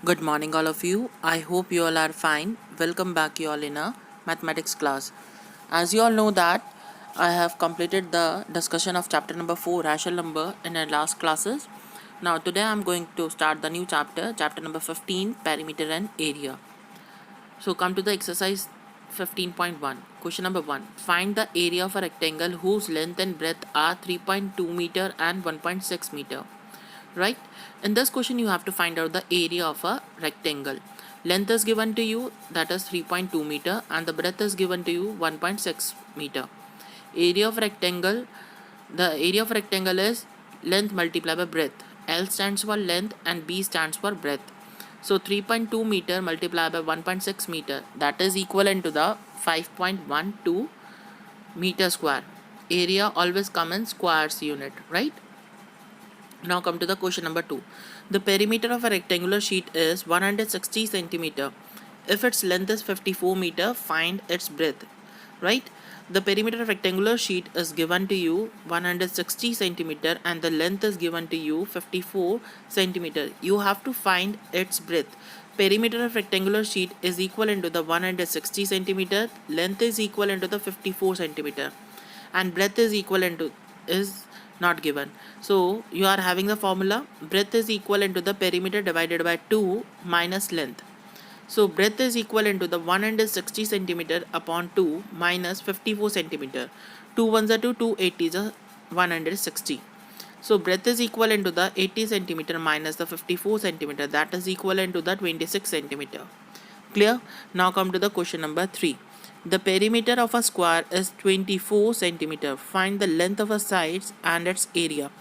Good morning, all of you. I hope you all are fine. Welcome back, you all, in a mathematics class. As you all know that I have completed the discussion of chapter number 4, rational number, in our last classes. Now, today I am going to start the new chapter, chapter number 15, perimeter and area. So, come to the exercise 15.1. Question number 1. Find the area of a rectangle whose length and breadth are 3.2 meter and 1.6 meter. Right? In this question, you have to find out the area of a rectangle. Length is given to you, that is 3.2 meter, and the breadth is given to you 1.6 meter. Area of rectangle, the area of rectangle is length multiplied by breadth. L stands for length and B stands for breadth. So 3.2 meter multiplied by 1.6 meter, that is equivalent to the 5.12 meter square. Area always comes in squares unit, right? Now come to the question number 2. The perimeter of a rectangular sheet is 160 centimeter. If its length is 54 meter, find its breadth. Right? The perimeter of rectangular sheet is given to you 160 centimeter and the length is given to you 54 centimeter. You have to find its breadth. Perimeter of rectangular sheet is equivalent to the 160 centimeter, length is equivalent to the 54 centimeter, and breadth is equivalent to is not given. So you are having the formula breadth is equivalent to the perimeter divided by 2 minus length. So breadth is equivalent to the 160 centimeter upon 2 minus 54 centimeter. 2 ones are 2, 2 80 is 160. So breadth is equivalent to the 80 centimeter minus the 54 centimeter, that is equivalent to the 26 centimeter. Clear? Now come to the question number 3. The perimeter of a square is 24 centimeter. Find the length of the sides and its area.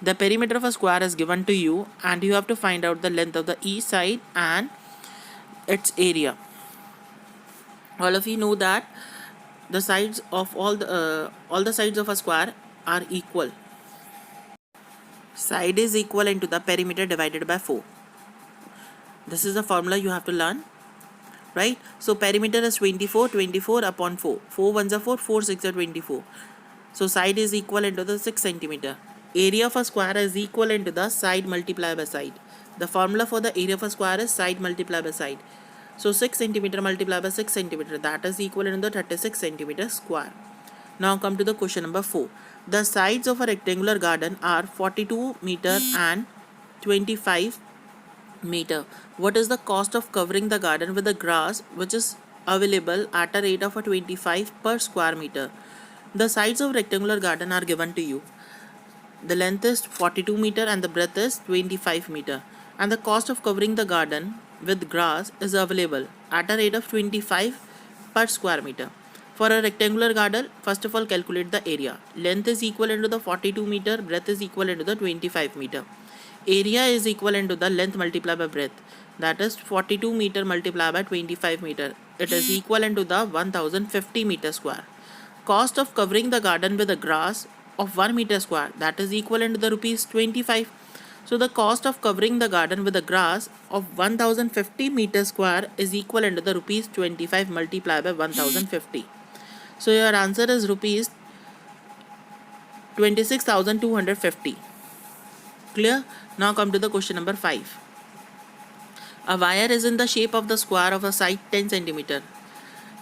The perimeter of a square is given to you and you have to find out the length of the each side and its area. All of you know that the sides of all the sides of a square are equal. Side is equivalent to the perimeter divided by 4. This is the formula you have to learn. Right? So perimeter is 24 upon 4. 4 ones are 4, 4 6 are 24. So side is equivalent to the 6 centimeter. Area of a square is equivalent to the side multiplied by side. The formula for the area of a square is side multiplied by side. So 6 centimeter multiplied by 6 centimeter, that is equivalent to the 36 centimeter square. Now come to the question number 4. The sides of a rectangular garden are 42 meter and 25 meter. What is the cost of covering the garden with the grass which is available at a rate of a 25 per square meter? The sides of rectangular garden are given to you. The length is 42 meter and the breadth is 25 meter, and the cost of covering the garden with grass is available at a rate of 25 per square meter. For a rectangular garden, first of all calculate the area. Length is equivalent to the 42 meter, breadth is equivalent to the 25 meter. Area is equivalent to the length multiplied by breadth, that is 42 meter multiplied by 25 meter. It is equivalent to the 1050 meter square. Cost of covering the garden with the grass of 1 meter square, that is equivalent to the rupees 25. So the cost of covering the garden with the grass of 1050 meter square is equivalent to the rupees 25 multiplied by 1050. So your answer is rupees 26,250. Clear? Now come to the question number 5. A wire is in the shape of the square of a side 10 centimeter.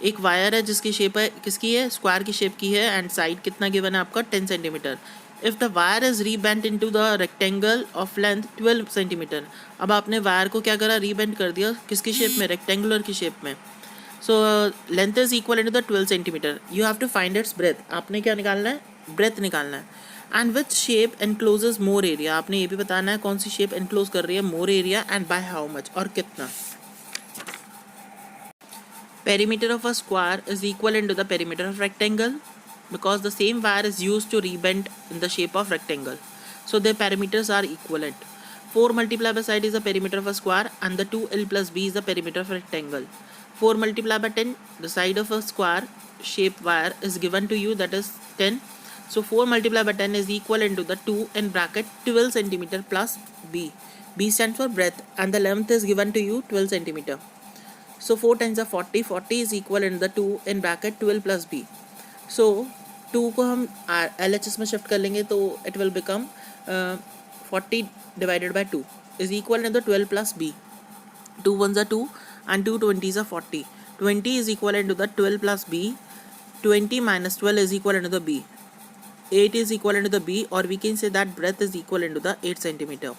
एक wire है जिसकी shape है किसकी है, square की shape की है, and side कितना गिवन है आपका 10 centimetre. If the wire is rebent into the rectangle of length 12 centimetre. अब आपने वायर को क्या करा, रीबेंट कर दिया किसकी शेप में, रेक्टेंगुलर की शेप में. So length is equal into the 12 centimetre. You have to find its breadth. आपने क्या निकालना है, ब्रेथ निकालना है. And which shape encloses more area. आपने ये भी बताना है कौन सी शेप एनक्लोज कर रही है more area and by how much, और कितना. Perimeter of a square is equivalent to the perimeter of rectangle because the same wire is used to rebend in the shape of rectangle. So their perimeters are equivalent. 4 multiplied by side is the perimeter of a square and the 2L plus B is the perimeter of a rectangle. 4 multiplied by 10, the side of a square shape wire is given to you, that is 10. So 4 multiplied by 10 is equivalent to the 2 in bracket 12 centimeter plus B. B stands for breadth and the length is given to you 12 centimeter. So 4 times 40, 40 is equal in the 2 in bracket 12 plus b. So 2 को हम LHS में shift कर लेंगे तो it will become 40 divided by 2 is equal in the 12 plus b. 2 ones are 2 and 2 20s are 40. 20 is equivalent to the 12 plus b. 20 minus 12 is equivalent to the b. 8 is equivalent to the b, or we can say that breadth is equivalent to the 8 centimeter.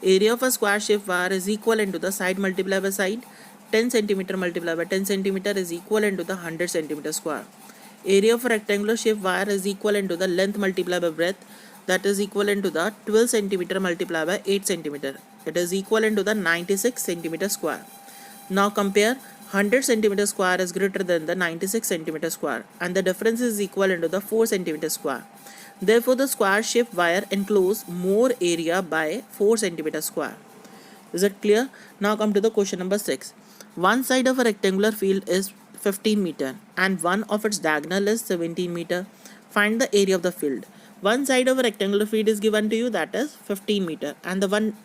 Area of a square shaped wire is equivalent to the side multiplied by side. 10 centimeter multiplied by 10 centimeter is equivalent to the 100 centimeter square. Area of a rectangular shaped wire is equivalent to the length multiplied by breadth, that is equivalent to the 12 centimeter multiplied by 8 centimeter. It is equivalent to the 96 centimeter square. Now compare 100 centimeter square is greater than the 96 centimeter square, and the difference is equivalent to the 4 centimeter square. Therefore, the square shaped wire encloses more area by 4 centimeter square. Is it clear? Now come to the question number 6. One side of a rectangular field is 15 meter and one of its diagonal is 17 meter. Find the area of the field. One side of a rectangular field is given to you, that is 15 meter, and the one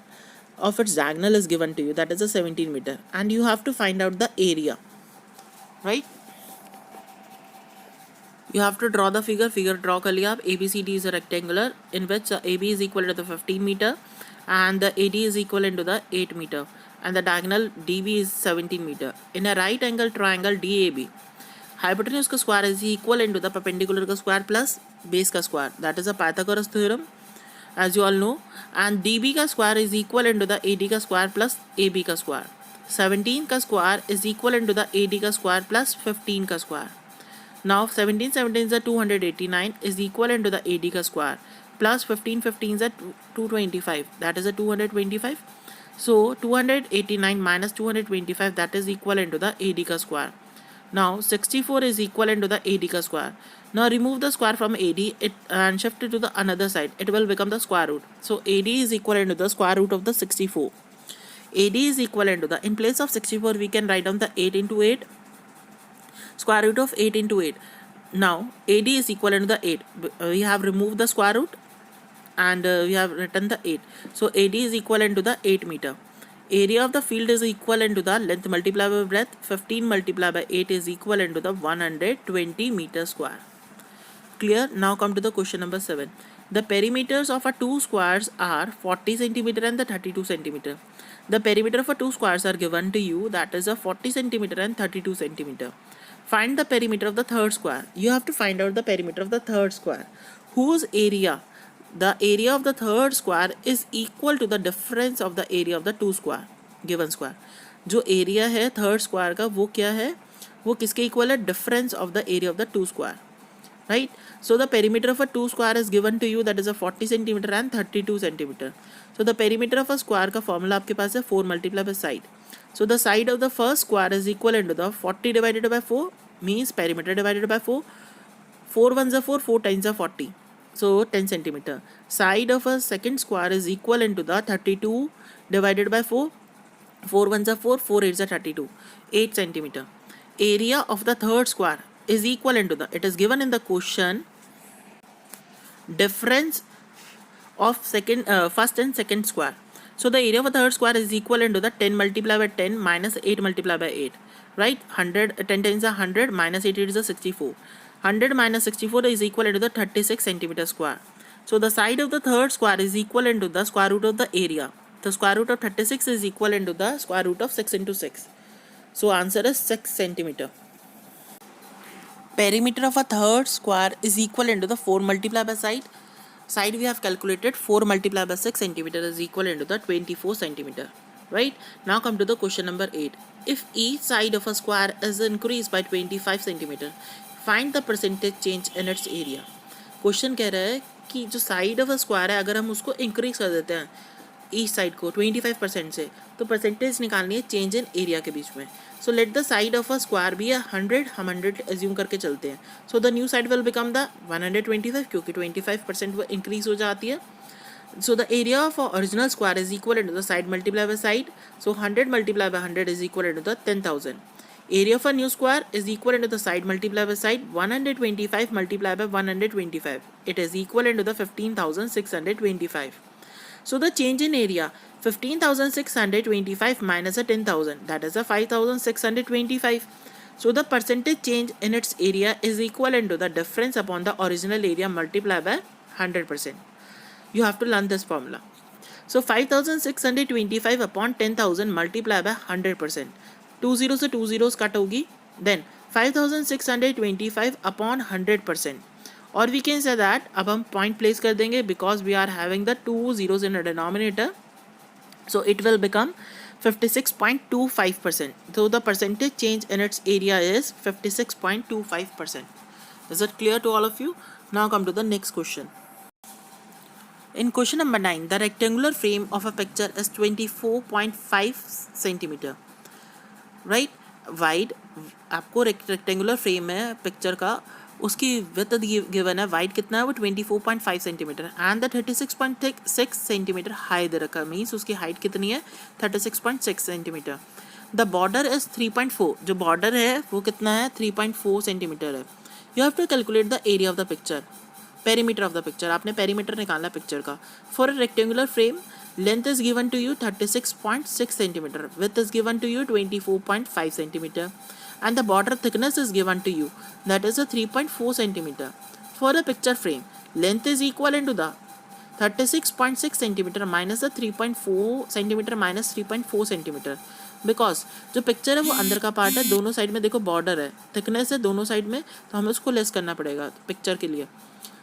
of its diagonal is given to you, that is a 17 meter, and you have to find out the area, right? You have to draw the figure draw कर लिया आप. ABCD is a rectangular in which AB is equal to the 15 meter and the AD is equivalent to the 8 meter and the diagonal DB is 17 meter. In a right angle triangle DAB, hypotenuse का square is equivalent to the perpendicular का square plus base का square, that is a Pythagoras theorem, as you all know, and DB का square is equivalent to the AD का square plus AB का square. 17 का square is equivalent to the AD का square plus 15 का square. Now 17 17 is 289 is equivalent to the AD का square plus 15 15 is 225, that is a 225. So 289 minus 225, that is equivalent to the AD का square. Now 64 is equivalent to the AD का square. Now remove the square from AD and shift it to the another side. It will become the square root. So AD is equivalent to the square root of the 64. AD is equivalent to the, in place of 64 we can write down the 8 into 8, square root of 8 into 8. Now AD is equivalent to the 8. We have removed the square root and we have written the 8. So AD is equivalent to the 8 meter. Area of the field is equivalent to the length multiplied by breadth. 15 multiplied by 8 is equivalent to the 120 meter square. Clear? Now come to the question number 7. The perimeters of a two squares are 40 centimeter and the 32 centimeter. The perimeter of a two squares are given to you, that is a 40 centimeter and 32 centimeter. Find the perimeter of the third square. You have to find out the perimeter of the third square, whose area, the area of the third square is equal to the difference of the area of the two square, given square. जो area है third square का वो क्या है, वो किसके equal है, difference of the area of the two square, right? So the perimeter of a two square is given to you, that is a 40 centimeter and 32 centimeter. So the perimeter of a square का formula आपके पास है 4 multiplied by side. So the side of the first square is equivalent to the 40 divided by 4, means perimeter divided by 4. 4 ones are 4, 4 times are 40. So 10 centimeter. Side of a second square is equivalent to the 32 divided by 4. 4 ones are 4, 4 eights are 32. 8 centimeter. Area of the third square is equivalent to the, it is given in the question, difference of first and second square. So the area of a third square is equivalent to the 10 multiplied by 10 minus 8 multiplied by 8, right? 100, 10 times a 100 minus 8 is a 64. 100 minus 64 is equivalent to the 36 centimeter square. So the side of the third square is equivalent to the square root of the area. The square root of 36 is equivalent to the square root of 6 into 6. So answer is 6 centimeter. Perimeter of a third square is equivalent to the 4 multiplied by side. Side we have calculated 4 multiplied by 6 centimeter is equivalent to the 24 centimeter, right? Now come to the question number 8. If each side of a square is increased by 25 centimeter, find the percentage change in its area. Question कह रहा है कि जो side of a square है अगर हम उसको increase कर देते हैं each side को 25% से, तो percentage निकालनी है change in area के बीच में. So let the side of a square be 100, हम 100 assume करके चलते हैं. So the new side will become the 125 क्योंकि 25% वो increase हो जाती है. So the area of a original square is equivalent to the side multiplied by side. So 100 multiplied by 100 is equivalent to the 10,000. Area of a new square is equivalent to the side multiplied by side. 125 multiplied by 125. It is equivalent to the 15,625. So the change in area, 15,625 minus a 10,000, that is a 5,625. So the percentage change in its area is equivalent to the difference upon the original area multiplied by 100%. You have to learn this formula. So 5625 upon 10,000 multiply by 100%. 2 zeros से 2 zeros cut होगी. Then 5625 upon 100%. और we can say that अब हम point place कर देंगे because we are having the 2 zeros in a denominator. So it will become 56.25%. So the percentage change in its area is 56.25%. Is it clear to all of you? Now come to the next question. In question number 9, the rectangular frame of a picture is 24.5 centimeter. Right? Wide, आपको rectangular frame है picture का, उसकी width given है, wide कितना है वो 24.5 centimetre and the 36.6 centimetre high दे रखा है, मीन्स उसकी हाइट कितनी है 36.6 सेंटीमीटर. द बॉर्डर इज 3.4, जो बॉर्डर है वो कितना है 3.4 सेंटीमीटर है. You have to calculate the area of the picture, perimeter of the picture. आपने पेरीमीटर निकालना पिक्चर का. For a rectangular frame length is given to you 36.6 centimeter, width is given to you 24.5 centimeter, and the border thickness is given to you, that is a 3.4 centimeter. For a picture frame, length is equivalent to the 36.6 centimeter minus the 3.4 centimeter minus 3.4 centimeter, because जो picture है वो अंदर का part है, दोनों side में देखो border है, थिकनेस है दोनों साइड में, तो हमें उसको लेस करना पड़ेगा पिक्चर के लिए.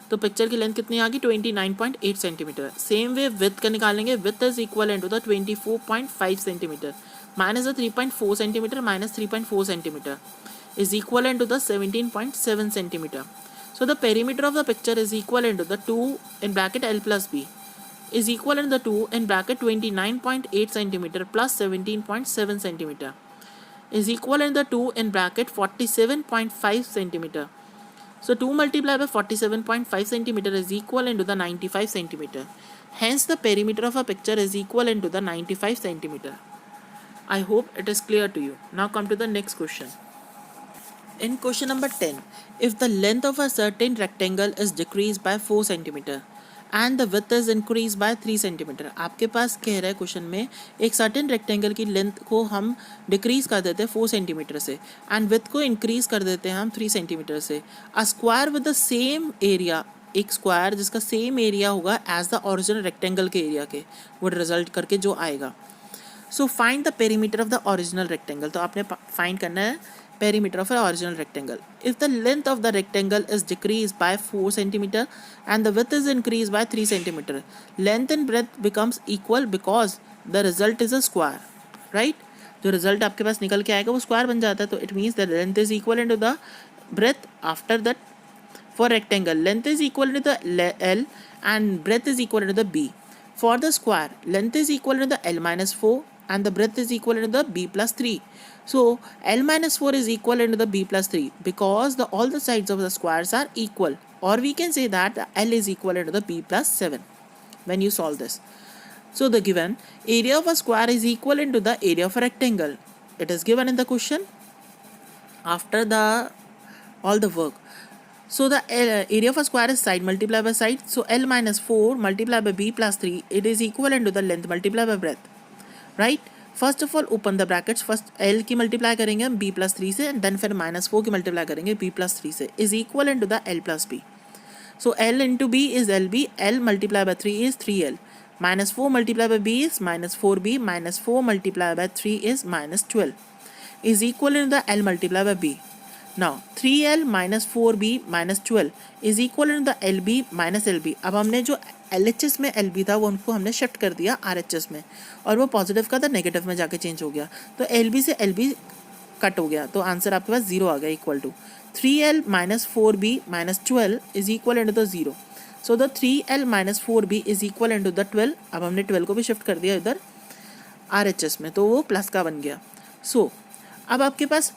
तो पिक्चर की लेंथ कितनी आ गई 29.8 सेंटीमीटर. सेम वे विथ का निकालेंगे, width is equal to the 24.5 centimetre minus the 3.4 centimetre minus 3.4 centimetre is equal to the 17.7 centimetre. So the perimeter of the picture is equal to the 2 in bracket L plus B is equivalent to the 2 in bracket 29.8 centimeter plus 17.7 centimeter is equivalent to the 2 in bracket 47.5 centimeter. So 2 multiplied by 47.5 centimeter is equivalent to the 95 centimeter. Hence the perimeter of a picture is equivalent to the 95 centimeter. I hope it is clear to you. Now come to the next question. In question number 10, if the length of a certain rectangle is decreased by 4 centimeter and the width is increased by 3 centimeter, आपके पास कह रहा है question में एक certain rectangle की length को हम decrease कर देते हैं 4 सेंटीमीटर से एंड विथ को इंक्रीज कर देते हैं हम 3 सेंटीमीटर से. A square with the same area, एक स्क्वायर जिसका सेम एरिया होगा एज द ओरिजिनल रेक्टेंगल के एरिया के, वो रिजल्ट करके जो आएगा. So find the perimeter of the original rectangle. तो आपने फाइंड करना है perimeter of an original rectangle. If the length of the rectangle is decreased by 4 centimeter and the width is increased by 3 centimeter, length and breadth becomes equal because the result is a square, right? जो result आपके पास निकल के आएगा वो square बन जाता है, तो it means the length is equal to the breadth. After that, for rectangle, length is equal to the L and breadth is equal to the B. For the square, length is equal to the L minus 4 and the breadth is equal to the B plus 3. So L minus 4 is equal to the B plus 3 because all the sides of the squares are equal, or we can say that the L is equal to the B plus 7 when you solve this. So the given area of a square is equal to the area of a rectangle. It is given in the question after all the work. So the area of a square is side multiplied by side. So L minus 4 multiplied by B plus 3, it is equivalent to the length multiplied by breadth, right? First of all open the brackets, first L की multiply करेंगे हम B plus 3 से, then फिर minus 4 की multiply करेंगे B plus 3 से, is equal into the L plus B. So L into B is L B, L multiply by 3 is 3 L, minus 4 multiply by B is minus 4 B, minus 4 multiply by 3 is minus 12 is equal into the L multiply by B. Now 3l minus 4b minus 12 is equal to the L B minus L B. अब हमने जो LHS में LB था वो उनको हमने shift कर दिया RHS में, और वो पॉजिटिव का था नेगेटिव में जाके चेंज हो गया, तो LB से LB कट हो गया, तो आंसर आपके पास 0 आ गया equal to 3l minus 4b minus 12 is equal into the 0. So the 3l minus 4b is equal into the 12. अब हमने 12 को भी शिफ्ट कर दिया इधर RHS में, तो वो प्लस का बन गया. सो अब आपके पास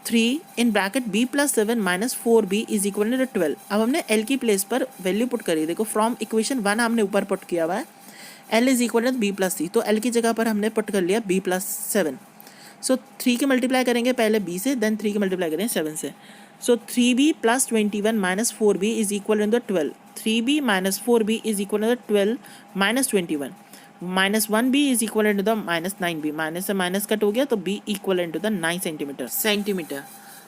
3 in bracket b plus 7 minus 4b is equal to 12. अब हमने l की प्लेस पर वैल्यू पुट करी, देखो फ्रॉम इक्वेशन 1 हमने ऊपर पुट किया हुआ है l is equal to b plus 3, तो l की जगह पर हमने पुट कर लिया b प्लस 7. सो 3 के मल्टीप्लाई करेंगे पहले b से, देन 3 के मल्टीप्लाई करेंगे 7 से. So 3b plus 21 minus 4b is equal to 12. 3b minus 4b is equal to 12 minus 21, minus 1b is equal to the minus 9b, minus से माइनस कट हो गया तो b equal to the 9 centimetre.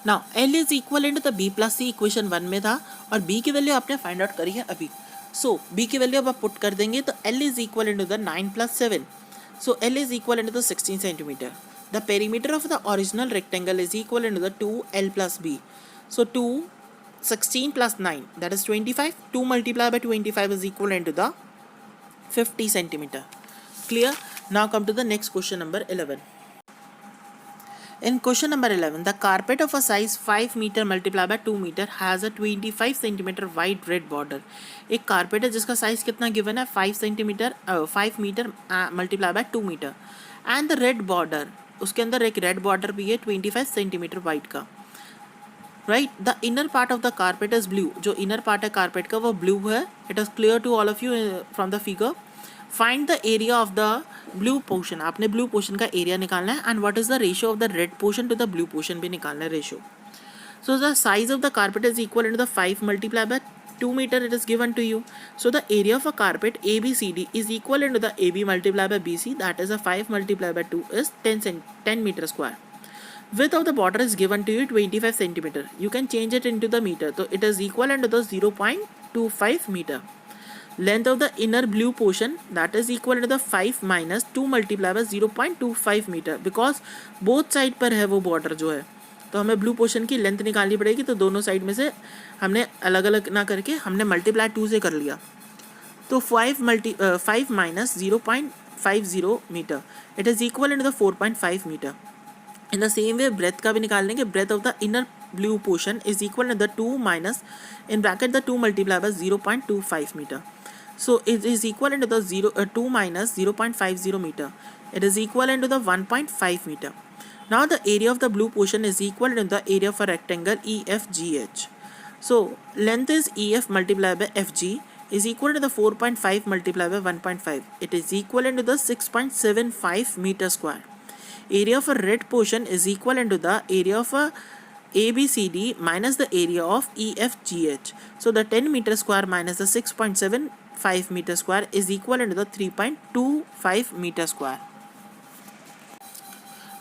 Now l is equal to the b plus c equation 1 में था, और b की value आपने find out करी है अभी. सो बी की वैल्यू अब आप पुट कर देंगे तो L is equal into the 9 + 7. So L is equal into the 16 centimeter. The perimeter of the original rectangle is equal into the 2L plus B. So 2, 16 plus 9, that is 25. 2 multiplied by 25 is equal into the 50 centimeter. Clear? Now come to the next question number 11. In question number 11, the carpet of a size 5 meter multiplied by 2 meter has a 25 centimeter wide red border. एक carpet है जिसका size कितना given है 5 centimetre 5 metre multiply by 2 metre and the red border, उसके अंदर एक red border भी है 25 सेंटीमीटर वाइड का. Right, the inner part of the carpet is blue. जो इनर पार्ट है कारपेट का वो ब्लू है. It is clear to all of you from the figure. Find the area of the blue portion. आपने blue portion का area निकालना है and what is the ratio of the red portion to the blue portion भी निकालना है ratio. So the size of the carpet is equal to the 5 multiply by 2 meter it is given to you. So the area of a carpet ABCD is equal to the AB multiplied by BC, that is a 5 multiplied by 2 is 10 meter square. Width of the border is given to you 25 centimeter. You can change it into the meter. So it is equal to the 0.25 meter. Length of the inner blue portion, that is equal to the 5 minus 2 multiplied by 0.25 meter, because both side पर है वो border जो है, तो हमें blue portion की length निकालनी पड़ेगी. तो दोनों साइड में से हमने अलग अलग ना करके हमने मल्टीप्लाई 2 से कर लिया. तो 5 माइनस 0.50 metre it is equal to the 4.5 metre. In the same way breadth का भी निकाल लेंगे. Breadth of the inner blue portion is equal to the 2 minus in bracket the 2 multiply by 0.25 metre. So it is equal to the 2 minus 0.50 meter. It is equal to the 1.5 meter. Now the area of the blue portion is equal to the area of a rectangle EFGH. So length is EF multiplied by FG is equal to the 4.5 multiplied by 1.5. It is equal to the 6.75 meter square. Area of a red portion is equal to the area of a ABCD minus the area of EFGH. So the 10 meter square minus the 6.75 meter square is equal to the 3.25 meter square.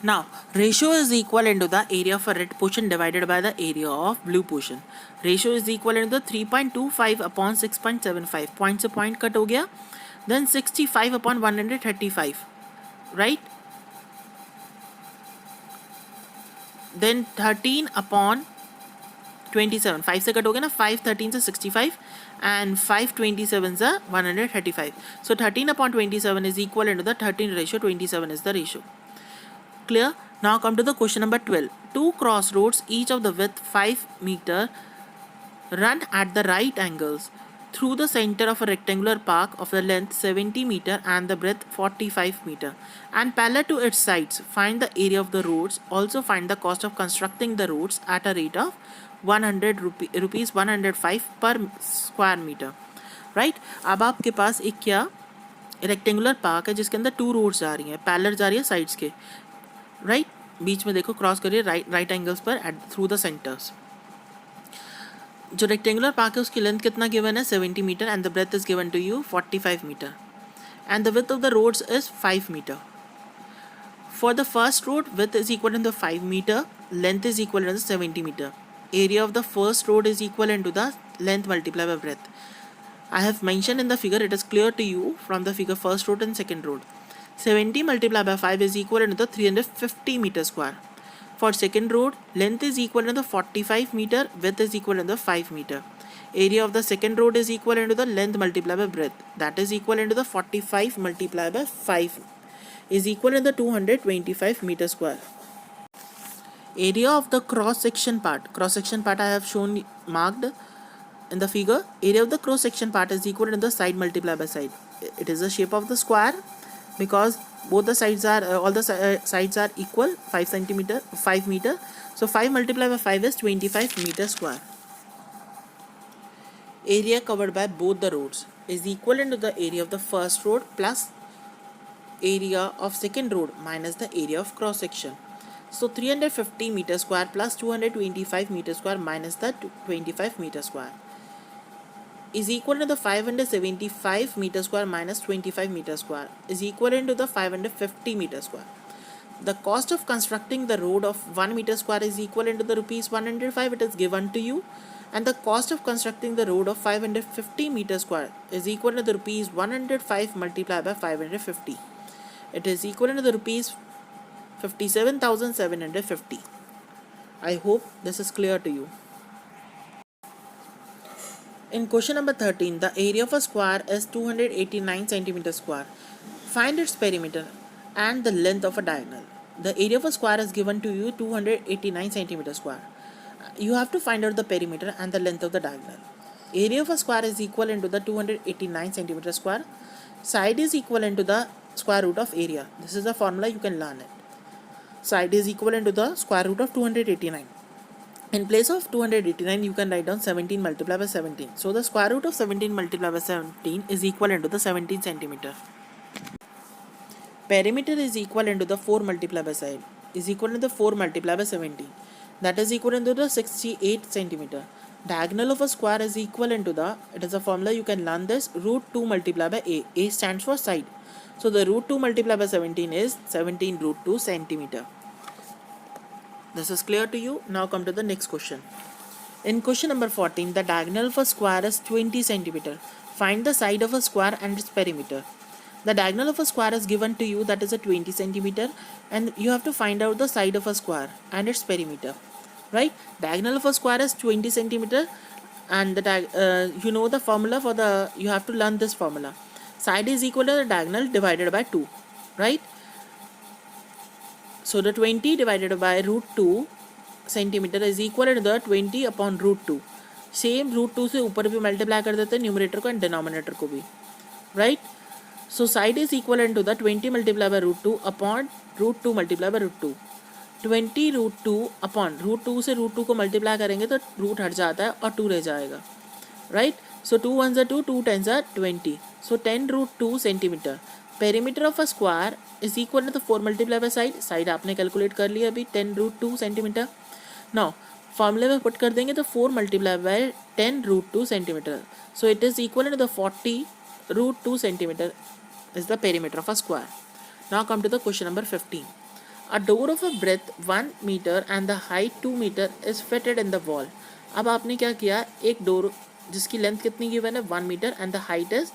Now ratio is equal to the area of a red portion divided by the area of blue portion. Ratio is equal to the 3.25 upon 6.75. Point से point cut हो गया. Then 65 upon 135. Right? Then 13 upon 27. 5 से cut हो गया ना. 5 13 से 65 and 5 27 से 135. So 13 upon 27 is equal to the 13 ratio. 27 is the ratio. Clear? Now come to the question number 12. Two crossroads, each of the width 5 meter, run at the right angles through the center of a rectangular park of the length 70 meter and the breadth 45 meter and parallel to its sides. Find the area of the roads. Also find the cost of constructing the roads at a rate of 100 rupees 105 per square meter. Right? अब आपके पास एक क्या rectangular park है जिसके अंदर 2 roads जा रही हैं, पैरेलल जा रही है साइड्स के. राइट, बीच में देखो क्रॉस करिए राइट एंगल्स पर एट थ्रू द सेंटर्स. जो रेक्टेंगुलर पार्क है उसकी लेंथ कितना गिवन है 70 metre and the breadth is given to you 45 metre and the width of the roads is 5 metre. For the first road width is equal to the 5 metre, length is equal to the 70 metre. Area of the first road is equal to the length multiplied by breadth. I have mentioned in the figure, it is clear to you from the figure first road and second road. 70 multiplied by 5 is equal to the 350 meter square. For second road, length is equal to the 45 meter, width is equal to the 5 meter. Area of the second road is equal to the length multiplied by breadth. That is equal to the 45 multiplied by 5 is equal to the 225 meter square. Area of the cross section part I have shown marked in the figure. Area of the cross section part is equal to the side multiplied by side. It is the shape of the square because both the sides are all the sides are equal 5 meter. So 5 multiplied by 5 is 25 meter square. Area covered by both the roads is equal to the area of the first road plus area of second road minus the area of cross section. So 350 meter square plus 225 meter square minus the 25 meter square is equal to the 575 meter square minus 25 meter square is equal to the 550 meter square. The cost of constructing the road of 1 meter square is equal to the rupees 105. It is given to you and the cost of constructing the road of 550 meters square is equal to the rupees 105 multiplied by 550. It is equal to the rupees 57,750. I hope this is clear to you. In question number 13, the area of a square is 289 centimeters square. Find its perimeter and the length of a diagonal. The area of a square is given to you 289 centimeters square. You have to find out the perimeter and the length of the diagonal. Area of a square is equal into the 289 centimeters square. Side is equivalent to the square root of area. This is a formula, you can learn it. Side is equivalent to the square root of 289. In place of 289, you can write down 17 multiplied by 17. So the square root of 17 multiplied by 17 is equivalent to the 17 centimeter. Perimeter is equivalent to the 4 multiplied by side is equal to the 4 multiplied by 17. That is equivalent to the 68 centimeter. Diagonal of a square is equivalent to the, it is a formula, you can learn this, root 2 multiplied by a. A stands for side. So the root 2 multiplied by 17 is 17 root 2 centimeter. This is clear to you. Now come to the next question. In question number 14, the diagonal of a square is 20 centimeter. Find the side of a square and its perimeter. The diagonal of a square is given to you, that is a 20 centimeter, and you have to find out the side of a square and its perimeter. Right? Diagonal of a square is 20 centimeter, and the you know the formula for the, you have to learn this formula. Side is equal to the diagonal divided by 2. Right? So the 20 divided by root 2 centimeter is equal to the 20 upon root 2. Same root 2 से ऊपर भी multiply कर देते हैं numerator को and denominator को भी. Right? So side is equivalent to the 20 multiplied by root 2 upon root 2 multiplied by root 2. 20 root 2 upon root 2 से root 2 को multiply करेंगे तो root हट जाता है और 2 रह जाएगा. Right? So 2 ones are 2, 2 tens are 20. So 10 root 2 centimeter. Perimeter of a square is equal to the 4 multiplied by side. Side आपने calculate कर लिया अभी 10 root 2 centimeter. Now formula में put कर देंगे तो 4 multiplied by 10 root 2 centimeter. So it is equal to the 40 root 2 centimeter is the perimeter of a square. Now come to the question number 15. A door of a breadth 1 meter and the height 2 meter is fitted in the wall. अब आपने क्या किया, एक door जिसकी length कितनी given है 1 meter and the height is,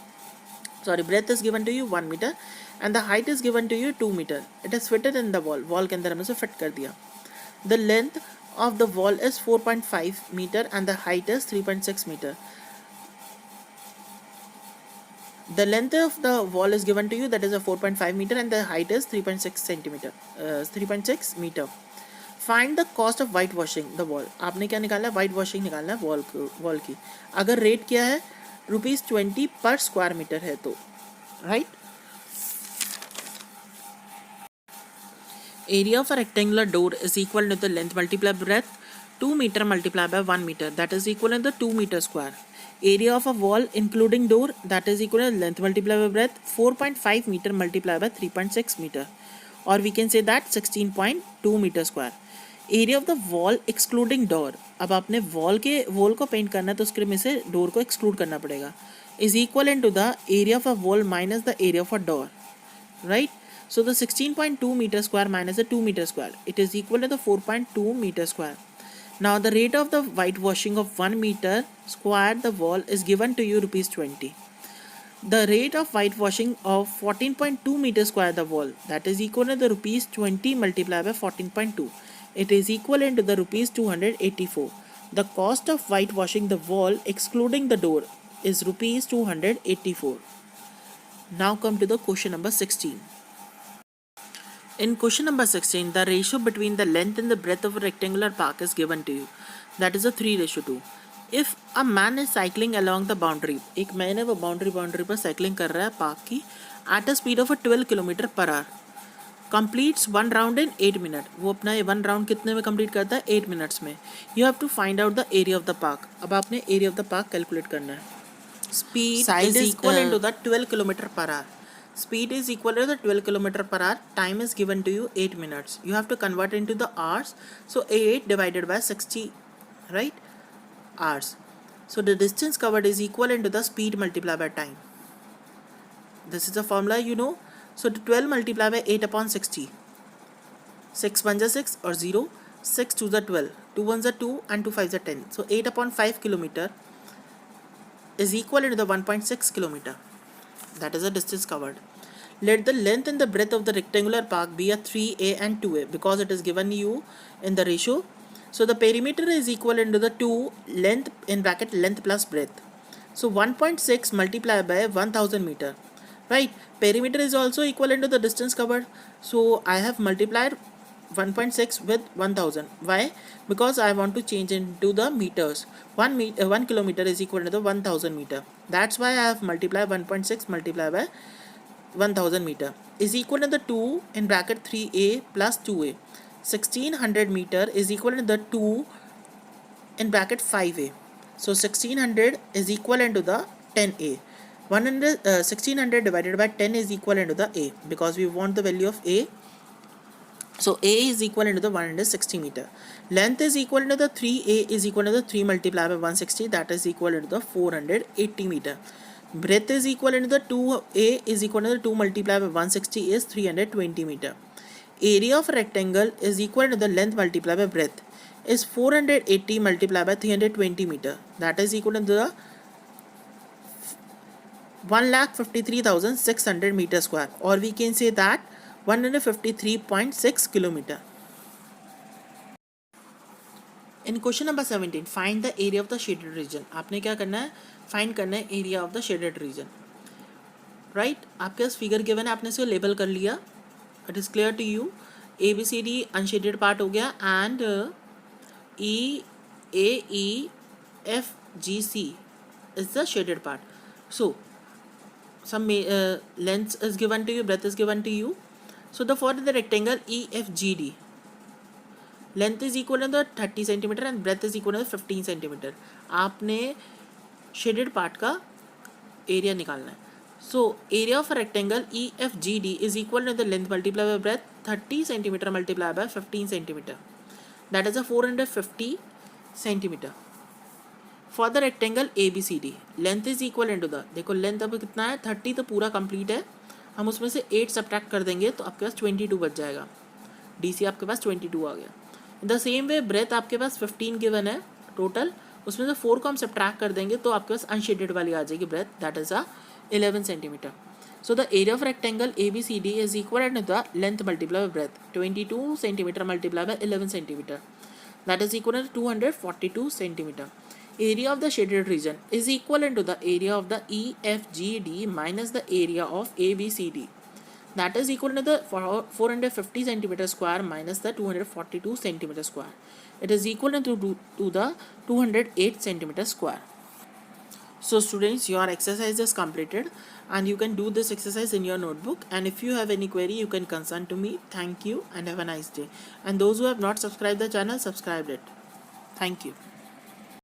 breadth is given to you 1 meter and the height is given to you 2 meter. It is fitted in the wall. Wall के अंदर हमने उसे fit कर दिया. The length of the wall is 4.5 meter and the height is 3.6 meter. The length of the wall is given to you, that is a 4.5 meter and the height is 3.6 centimeter, 3.6 meter. Find the cost of white washing the wall. आपने क्या निकालना है, white washing निकालना है wall की. अगर rate क्या है ₹20 पर स्क्वायर मीटर है तो, right. Area of a rectangular door is equal to the length multiplied by breadth 2 meter multiplied by 1 meter, that is equal to the 2 meter square. Area of a wall including door, that is equal to length multiplied by breadth 4.5 meter multiplied by 3.6 meter, or we can say that 16.2 meter square. Area of the wall excluding door, अब आपने wall को paint करना है तो उसके में से door को exclude करना पड़ेगा, is equivalent to the area of a wall minus the area of a door, right? So the 16.2 meter square minus the 2 meter square, it is equal to the 4.2 meter square. Now the rate of the whitewashing of 1 meter square the wall is given to you ₹20. The rate of whitewashing of 14.2 meter square the wall, that is equal to the ₹20 multiplied by 14.2. It is equivalent to the ₹284. The cost of whitewashing the wall excluding the door is ₹284. Now come to the question number 16. In question number 16, the ratio between the length and the breadth of a rectangular park is given to you. That is a 3:2. If a man is cycling along the boundary, एक man है वो boundary पर cycling कर रहा है park की at a speed of a 12 km per hour, completes one round in 8 minutes. वो अपना ये one round कितने में complete करता है 8 minutes में. You have to find out the area of the park. अब आपने area of the park calculate करना है. Speed is equal to the 12 km per hour. Speed is equal to the 12 km per hour. Time is given to you 8 minutes. You have to convert into the hours. So 8 divided by 60, right? Hours. So the distance covered is equivalent to the speed multiplied by time. This is the formula you know. So the 12 multiplied by 8 upon 60. 6 1 6 or 0. 6 2s are 12, 2 1s are 2 and 2 5s are 10. So 8 upon 5 kilometer is equal to the 1.6 kilometer. That is the distance covered. Let the length and the breadth of the rectangular park be a 3a and 2a because it is given you in the ratio. So the perimeter is equal to the 2 length in bracket length plus breadth. So 1.6 multiplied by 1000 meter, right? Perimeter is also equal to the distance covered. So I have multiplied 1.6 with 1000. Why? Because I want to change into the meters. 1 kilometer is equal to the 1000 meter. That's why I have multiplied 1.6 multiplied by 1000 meter is equal to the 2 in bracket 3a plus 2a. 1600 meter is equal to the 2 in bracket 5a. So 1600 is equal to the 10a. 1600 divided by 10 is equal to the a because we want the value of a. So a is equal to the 160 meter. Length is equal to the 3a is equal to the 3 multiplied by 160, that is equal to the 480 meter. Breadth is equal to the 2a is equal to the 2 multiplied by 160 is 320 meter. Area of rectangle is equal to the length multiplied by breadth is 480 multiplied by 320 meter, that is equal to the 1,53,600 meter square, or we can say that 153.6 kilometer. In question number 17, find the area of the shaded region. आपने क्या करना है? Find करना है area of the shaded region. Right? आपके पास figure given है, आपने इसे label कर लिया. It is clear to you. ABCD unshaded part हो गया and EAEFGC is the shaded part. So some length is given to you, breadth is given to you. So for the rectangle EFGD, length is equal to the 30 centimeter and breadth is equal to the 15 centimeter. आपने shaded part का area निकालना है. So area of a rectangle EFGD is equal to the length multiplied by breadth 30 centimeter multiplied by 15 centimeter. That is a 450 centimeter. For the rectangle ABCD, length is equal to the, देखो length अब कितना है 30 तो पूरा complete है, हम उसमें से 8 subtract कर देंगे तो आपके पास 22 बच जाएगा. DC आपके पास 22 आ गया. In the same way breadth आपके पास 15 given है total, उसमें से 4 को हम subtract कर देंगे तो आपके पास unshaded वाली आ जाएगी breadth, that is a 11 centimeter. So the area of rectangle ABCD is equal to the length multiplied by breadth 22 centimeter multiplied by 11 centimeter, that is equal to 242 centimeter. Area of the shaded region is equal to the area of the EFGD minus the area of ABCD, that is equal to the 450 centimeter square minus the 242 centimeter square. It is equal to the 208 centimeter square. So students, your exercise is completed and you can do this exercise in your notebook, and if you have any query you can consult to me. Thank you and have a nice day. And those who have not subscribed the channel, subscribe it. Thank you.